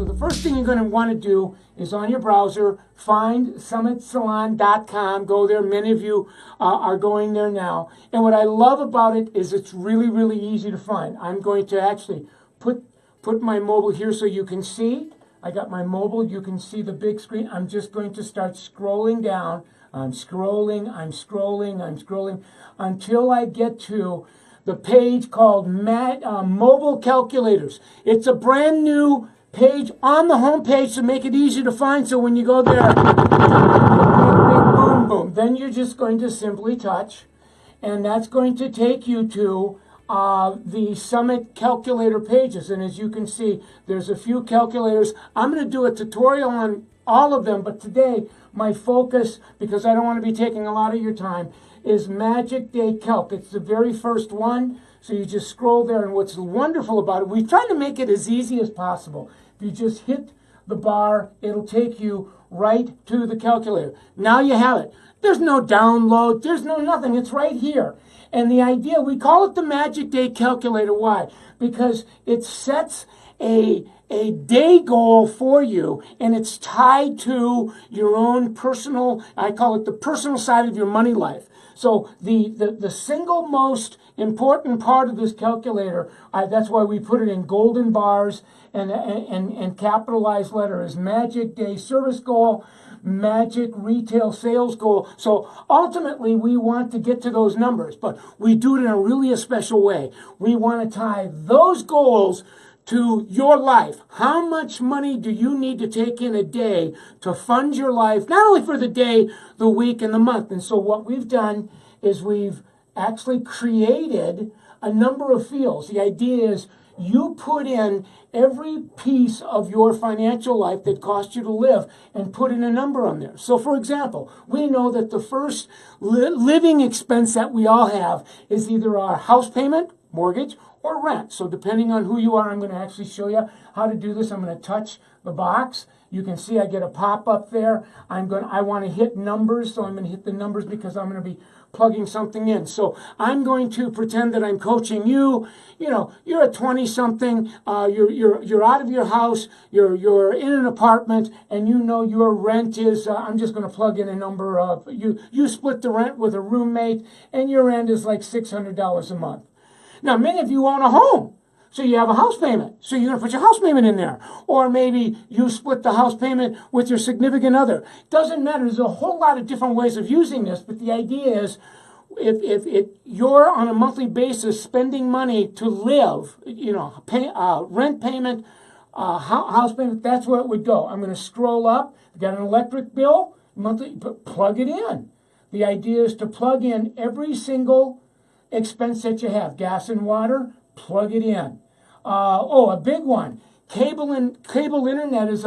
So the first thing you're going to want to do is on your browser, find summitsalon.com. Go there. Many of you are going there now. And what I love about it is it's really, really easy to find. I'm going to actually put my mobile here so you can see. I got my mobile. You can see the big screen. I'm just going to start scrolling down. I'm scrolling until I get to the page called Mobile Calculators. It's a brand new page on the home page to make it easy to find. So when you go there, boom, boom. Then you're just going to simply touch, and that's going to take you to the Summit calculator pages. And as you can see, there's a few calculators. I'm going to do a tutorial on all of them, but today my focus, because I don't want to be taking a lot of your time, is Magic Day Calc. It's the very first one. So you just scroll there, and what's wonderful about it, we try to make it as easy as possible. If you just hit the bar, it'll take you right to the calculator. Now you have it. There's no download. There's no nothing. It's right here. And the idea, we call it the Magic Day Calculator. Why? Because it sets a day goal for you, and it's tied to your own personal, I call it the personal side of your money life. So the single most important part of this calculator, that's why we put it in golden bars and capitalized letter, is Magic Day Service Goal, Magic Retail Sales Goal. So ultimately, we want to get to those numbers, but we do it in a really special way. We want to tie those goals to your life. How much money do you need to take in a day to fund your life, not only for the day, the week, and the month? And so what we've done is we've actually created a number of fields. The idea is you put in every piece of your financial life that costs you to live and put in a number on there. So for example, we know that the first living expense that we all have is either our house payment, mortgage, or rent. So depending on who you are, I'm going to actually show you how to do this. I'm going to touch the box. You can see I get a pop-up there. I want to hit numbers, so I'm going to hit the numbers because I'm going to be plugging something in. So I'm going to pretend that I'm coaching you. You know, you're a 20-something. You're out of your house. You're in an apartment, and you know your rent is. I'm just going to plug in a number of you split the rent with a roommate, and your rent is like $600 a month. Now, many of you own a home, so you have a house payment. So you're going to put your house payment in there. Or maybe you split the house payment with your significant other. Doesn't matter. There's a whole lot of different ways of using this, but the idea is if you're on a monthly basis spending money to live, rent payment, house payment, that's where it would go. I'm going to scroll up. You've got an electric bill, monthly, plug it in. The idea is to plug in every single expense that you have. Gas and water, plug it in. A big one. Cable internet is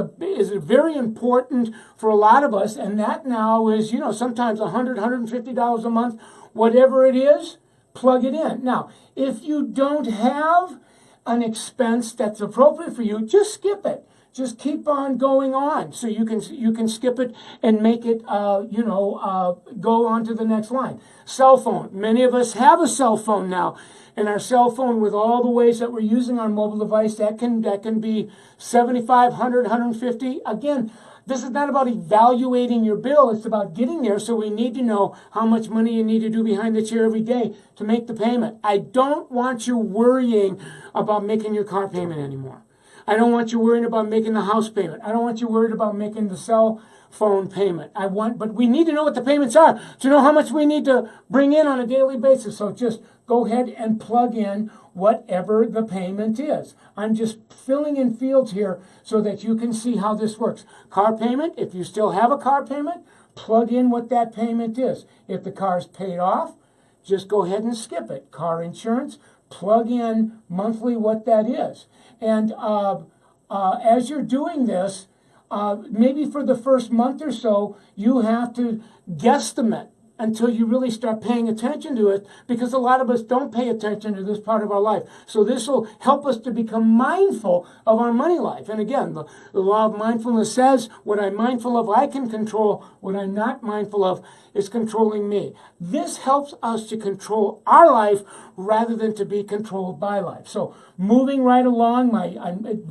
very important for a lot of us, and that now is, sometimes $100, $150 a month, whatever it is, plug it in. Now, if you don't have an expense that's appropriate for you, just skip it. Just keep on going on, so you can skip it and make it go on to the next line. Cell phone. Many of us have a cell phone now, and our cell phone, with all the ways that we're using our mobile device, that can be $75, $100, $150. Again, this is not about evaluating your bill. It's about getting there. So we need to know how much money you need to do behind the chair every day to make the payment. I don't want you worrying about making your car payment anymore. I don't want you worrying about making the house payment. I don't want you worried about making the cell phone payment. But we need to know what the payments are to know how much we need to bring in on a daily basis. So just go ahead and plug in whatever the payment is. I'm just filling in fields here so that you can see how this works. Car payment, if you still have a car payment, plug in what that payment is. If the car's paid off, just go ahead and skip it. Car insurance, plug in monthly what that is. And as you're doing this, maybe for the first month or so, you have to guesstimate until you really start paying attention to it, because a lot of us don't pay attention to this part of our life. So this will help us to become mindful of our money life. And again, the law of mindfulness says what I'm mindful of, I can control. What I'm not mindful of is controlling me. This helps us to control our life rather than to be controlled by life. So moving right along,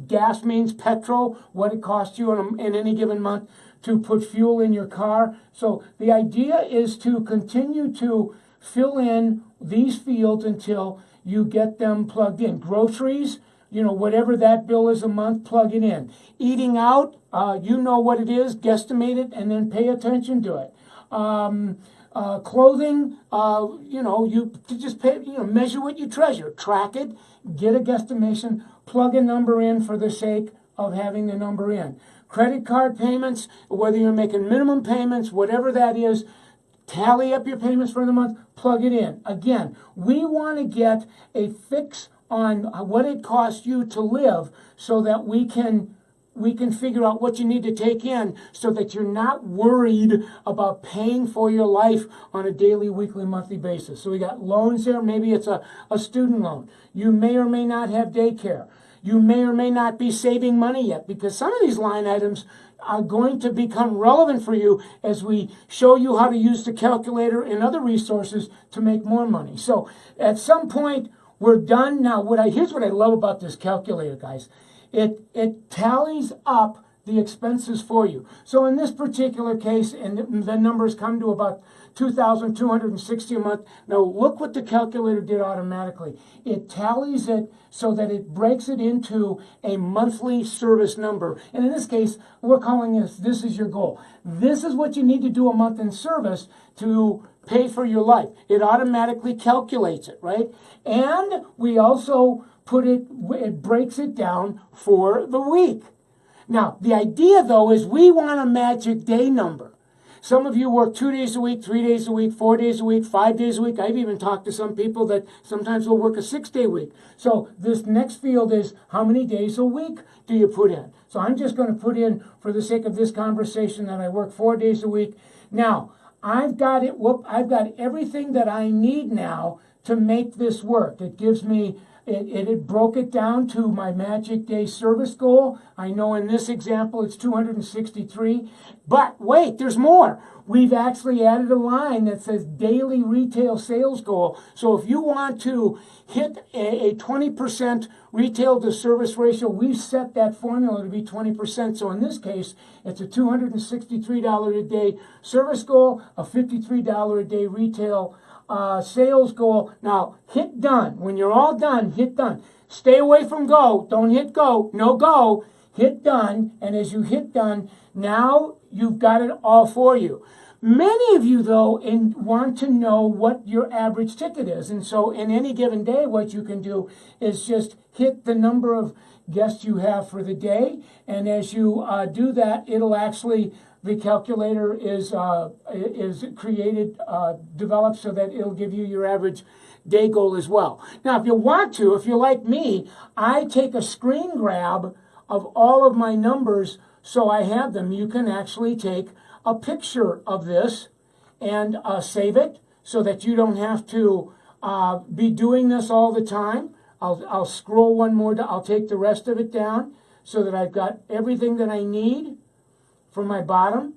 gas means petrol, what it costs you in any given month to put fuel in your car. So the idea is to continue to fill in these fields until you get them plugged in. Groceries, whatever that bill is a month, plug it in. Eating out, you know what it is, guesstimate it, and then pay attention to it. Clothing, you just pay, measure what you treasure, track it, get a guesstimation, plug a number in for the sake of having the number in. Credit card payments, whether you're making minimum payments, whatever that is, tally up your payments for the month, plug it in. Again, we want to get a fix on what it costs you to live so that we can figure out what you need to take in so that you're not worried about paying for your life on a daily, weekly, monthly basis. So we got loans there. Maybe it's a student loan. You may or may not have daycare. You may or may not be saving money yet, because some of these line items are going to become relevant for you as we show you how to use the calculator and other resources to make more money. So at some point, we're done. Now, here's what I love about this calculator, guys. It tallies up the expenses for you. So in this particular case, and the numbers come to about $2,260 a month. Now look what the calculator did automatically. It tallies it so that it breaks it into a monthly service number. And in this case, we're calling this is your goal. This is what you need to do a month in service to pay for your life. It automatically calculates it, right? And we also it breaks it down for the week. Now, the idea, though, is we want a magic day number. Some of you work 2 days a week, 3 days a week, 4 days a week, 5 days a week. I've even talked to some people that sometimes will work a 6-day week. So this next field is how many days a week do you put in? So I'm just going to put in, for the sake of this conversation, that I work 4 days a week. Now, I've got everything that I need now to make this work. It gives me... It broke it down to my magic day service goal. I know in this example it's 263, but wait, there's more. We've actually added a line that says daily retail sales goal. So if you want to hit a 20% retail to service ratio, we've set that formula to be 20%. So in this case, it's a $263 a day service goal, a $53 a day retail sales goal. Now, hit done. When you're all done, hit done. Stay away from go. Don't hit go. No go. Hit done. And as you hit done, now you've got it all for you. Many of you, though, want to know what your average ticket is. And so in any given day, what you can do is just hit the number of guests you have for the day. And as you do that, it'll actually... The calculator is created, developed so that it'll give you your average day goal as well. Now, if you want to, if you're like me, I take a screen grab of all of my numbers so I have them. You can actually take a picture of this and save it so that you don't have to be doing this all the time. I'll scroll one more, I'll take the rest of it down so that I've got everything that I need for my bottom,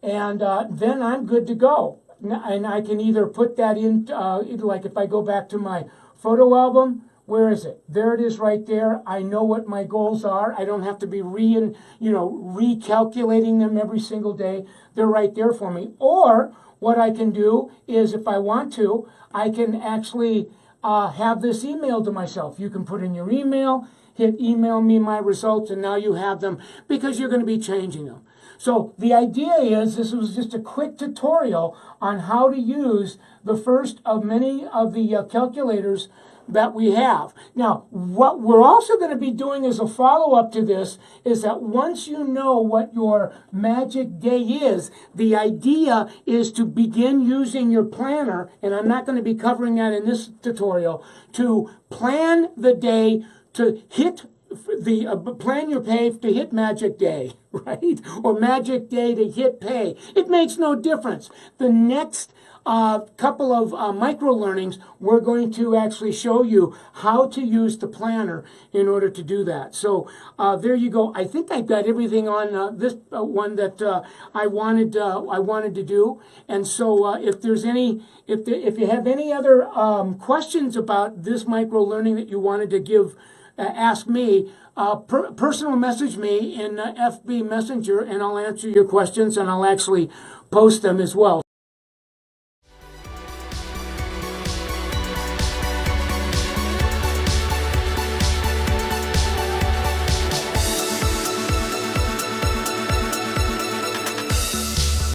and then I'm good to go. And I can either put that in, like if I go back to my photo album, where is it? There it is right there. I know what my goals are. I don't have to be recalculating them every single day. They're right there for me. Or what I can do is, if I want to, I can actually have this emailed to myself. You can put in your email, hit email me my results, and now you have them because you're going to be changing them. So the idea is, this was just a quick tutorial on how to use the first of many of the calculators that we have. Now, what we're also going to be doing as a follow-up to this is that once you know what your magic day is, the idea is to begin using your planner, and I'm not going to be covering that in this tutorial, to plan the day to hit plan your pay to hit magic day, right? Or magic day to hit pay. It makes no difference. The next couple of micro learnings, we're going to actually show you how to use the planner in order to do that. So there you go. I think I've got everything on this one that I wanted to do. And so if there's if you have any other questions about this micro learning that you wanted to give, ask me. Personal message me in FB Messenger, and I'll answer your questions, and I'll actually post them as well.